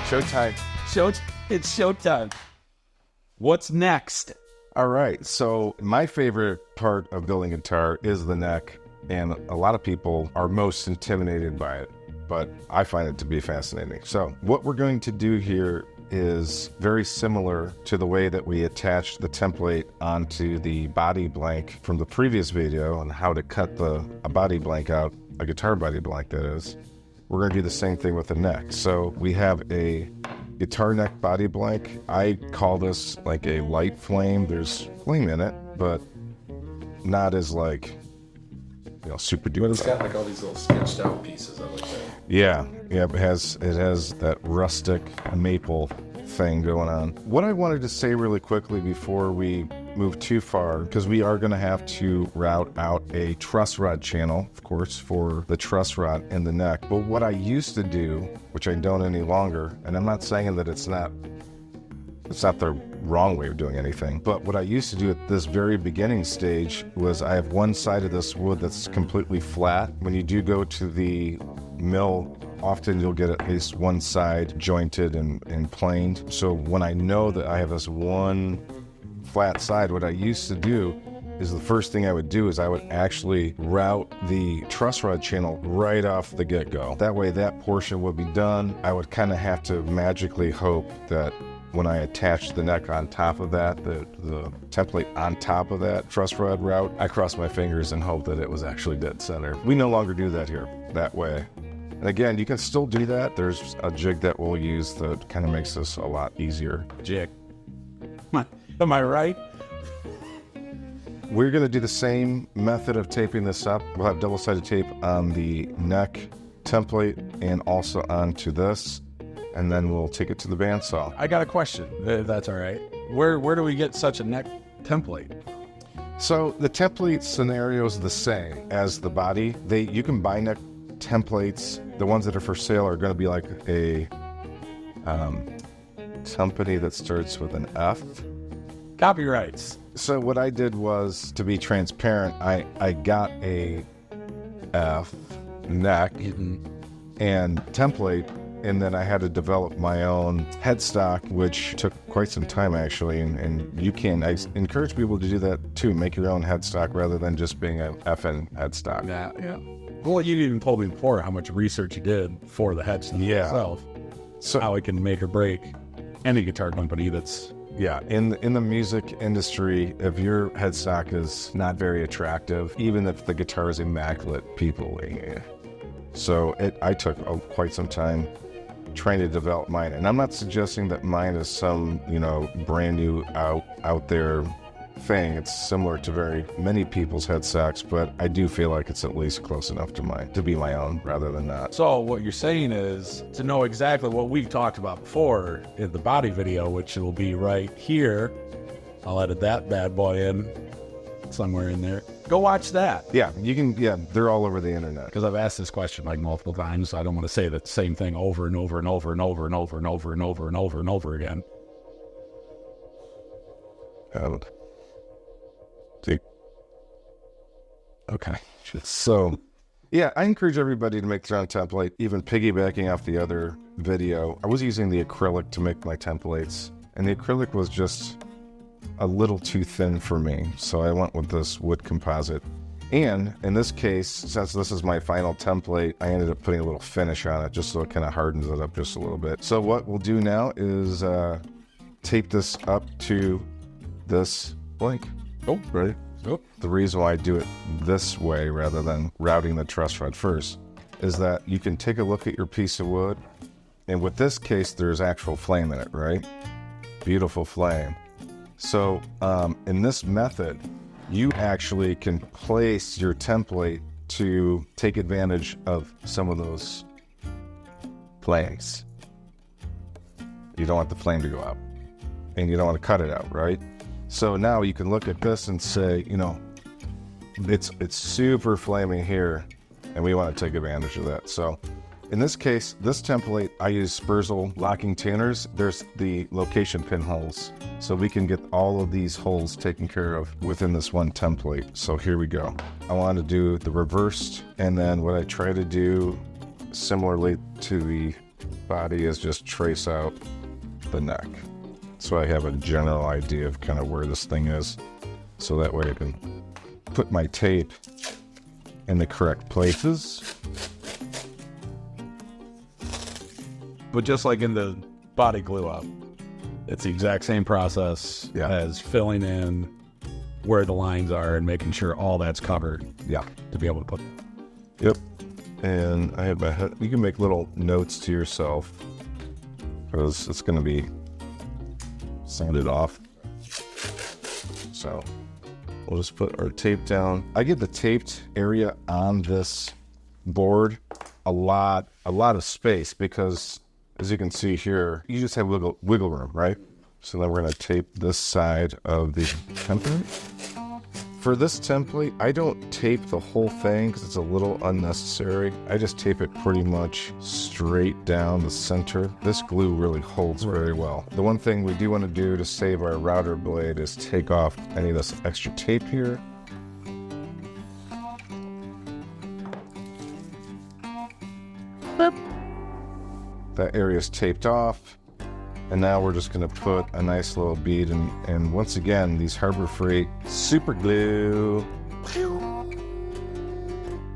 Showtime. It's showtime. What's next? All right. So my favorite part of building a guitar is the neck, and a lot of people are most intimidated by it, but I find it to be fascinating. So what we're going to do here is very similar to the way that we attached the template onto the body blank from the previous video on how to cut a body blank out, a guitar body blank that is. We're going to do the same thing with the neck. So we have a guitar neck body blank. I call this like a light flame. There's flame in it, but not as like, super duper. But it's got like all these little sketched out pieces of it. Yeah, it has that rustic maple thing going on. What I wanted to say really quickly before we move too far, because we are going to have to route out a truss rod channel, of course, for the truss rod in the neck. But what I used to do, which I don't any longer, and I'm not saying that it's not the wrong way of doing anything, but what I used to do at this very beginning stage was I have one side of this wood that's completely flat. When you do go to the mill, often you'll get at least one side jointed and planed. So when I know that I have this one flat side, what I used to do is the first thing I would do is I would actually route the truss rod channel right off the get-go. That way that portion would be done. I would kind of have to magically hope that when I attached the neck on top of that, the template on top of that truss rod route, I crossed my fingers and hoped that it was actually dead center. We no longer do that here that way. And again, you can still do that. There's a jig that we'll use that kind of makes this a lot easier. Jig. Am I right? We're going to do the same method of taping this up. We'll have double-sided tape on the neck template and also onto this. And then we'll take it to the bandsaw. I got a question, if that's all right. Where do we get such a neck template? So the template scenario is the same as the body. You can buy neck templates. The ones that are for sale are going to be like a company that starts with an F. Copyrights. So what I did was, to be transparent, I got a F neck and template, and then I had to develop my own headstock, which took quite some time actually. And I encourage people to do that too. Make your own headstock rather than just being an FN headstock. Yeah. Well, you even told me before how much research you did for the headstock itself. So how it can make or break any guitar company that's... Yeah, in the music industry, if your headstock is not very attractive, even if the guitar is immaculate, people... So I took quite some time trying to develop mine. And I'm not suggesting that mine is some, brand new out there thing. It's similar to very many people's headstocks, but I do feel like it's at least close enough to mine to be my own rather than not. So what you're saying is to know exactly what we've talked about before in the body video, which will be right here. I'll edit that bad boy in somewhere in there. Go watch that. Yeah, you can. Yeah, they're all over the internet. Because I've asked this question like multiple times, so I don't want to say the same thing over and over and over and over and over and over and over and over and over again. Okay. So, yeah, I encourage everybody to make their own template, even piggybacking off the other video. I was using the acrylic to make my templates, and the acrylic was just a little too thin for me, so I went with this wood composite. And in this case, since this is my final template, I ended up putting a little finish on it just so it kind of hardens it up just a little bit. So what we'll do now is tape this up to this blank. Oh, ready? Oh. The reason why I do it this way rather than routing the truss rod first is that you can take a look at your piece of wood, and with this case, there's actual flame in it, right? Beautiful flame. So in this method, you actually can place your template to take advantage of some of those flames. You don't want the flame to go out, and you don't want to cut it out, right? So now you can look at this and say, it's super flaming here, and we want to take advantage of that. So in this case, this template, I use Spurzl locking tanners. There's the location pinholes, so we can get all of these holes taken care of within this one template. So here we go. I want to do the reversed, and then what I try to do similarly to the body is just trace out the neck. So I have a general idea of kind of where this thing is. So that way I can put my tape in the correct places. But just like in the body glue up, it's the exact same process as filling in where the lines are and making sure all that's covered. Yeah. To be able to put. Yep. And I had my head. You can make little notes to yourself because it's going to be sanded off. So we'll just put our tape down. I give the taped area on this board a lot of space because, as you can see here, you just have wiggle room, right? So then we're going to tape this side of the template. For this template, I don't tape the whole thing because it's a little unnecessary. I just tape it pretty much straight down the center. This glue really holds very well. The one thing we do want to do to save our router blade is take off any of this extra tape here. Boop. That area is taped off. And now we're just going to put a nice little bead and once again, these Harbor Freight super glue.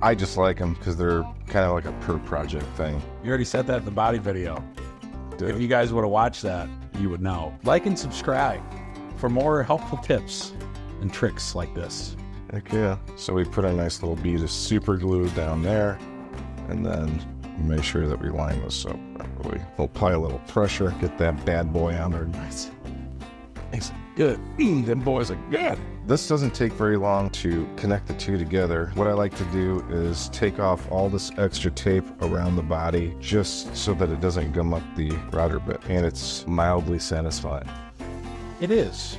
I just like them because they're kind of like a per project thing. You already said that in the body video. If you guys would have watched that, you would know. Like and subscribe for more helpful tips and tricks like this. Heck yeah. So we put a nice little bead of super glue down there and then make sure that we line this up properly. We'll apply a little pressure, get that bad boy on there nice. Nice. Good. Them boys are good. This doesn't take very long to connect the two together. What I like to do is take off all this extra tape around the body just so that it doesn't gum up the router bit. And it's mildly satisfying. It is.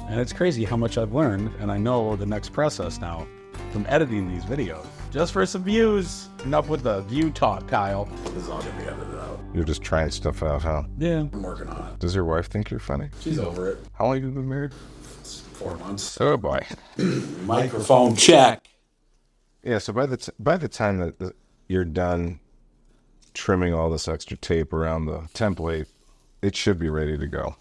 And it's crazy how much I've learned, and I know the next process now from editing these videos. Just for some views. Enough with the view talk, Kyle. This is all gonna be edited out. You're just trying stuff out, huh? Yeah. I'm working on it. Does your wife think you're funny? She's over it. How long have you been married? 4 months. Oh boy. Microphone check. Yeah, so by the time that you're done trimming all this extra tape around the template, it should be ready to go.